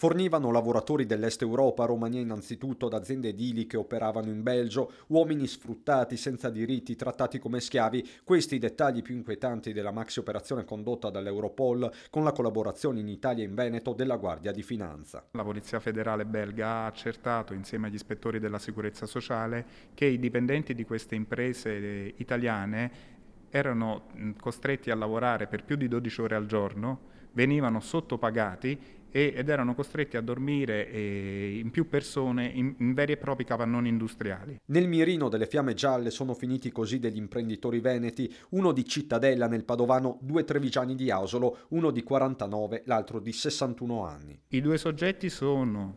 Fornivano lavoratori dell'Est Europa, Romania innanzitutto, ad aziende edili che operavano in Belgio, uomini sfruttati, senza diritti, trattati come schiavi. Questi i dettagli più inquietanti della maxi operazione condotta dall'Europol con la collaborazione in Italia e in Veneto della Guardia di Finanza. La Polizia Federale belga ha accertato, insieme agli ispettori della sicurezza sociale, che i dipendenti di queste imprese italiane erano costretti a lavorare per più di 12 ore al giorno, venivano sottopagati ed erano costretti a dormire in più persone in veri e propri capannoni industriali. Nel mirino delle fiamme gialle sono finiti così degli imprenditori veneti, uno di Cittadella nel Padovano, due trevigiani di Ausolo, uno di 49, l'altro di 61 anni. I due soggetti sono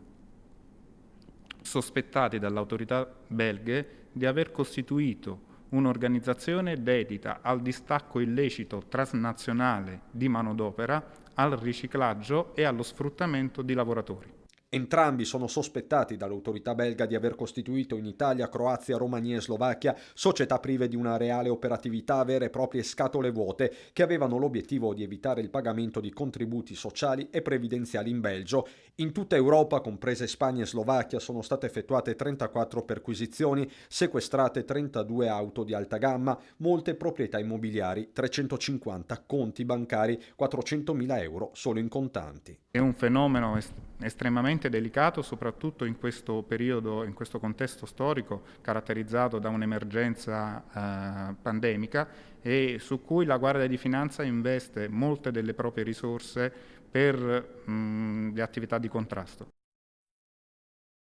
sospettati dalle autorità belghe di aver costituito un'organizzazione dedita al distacco illecito transnazionale di manodopera, al riciclaggio e allo sfruttamento di lavoratori. Entrambi sono sospettati dall'autorità belga di aver costituito in Italia, Croazia, Romania e Slovacchia società prive di una reale operatività, vere e proprie scatole vuote che avevano l'obiettivo di evitare il pagamento di contributi sociali e previdenziali in Belgio. In tutta Europa, comprese Spagna e Slovacchia, sono state effettuate 34 perquisizioni, sequestrate 32 auto di alta gamma, molte proprietà immobiliari, 350 conti bancari, 400.000 euro solo in contanti. È un fenomeno estremamente delicato, soprattutto in questo periodo, in questo contesto storico caratterizzato da un'emergenza pandemica e su cui la Guardia di Finanza investe molte delle proprie risorse per le attività di contrasto.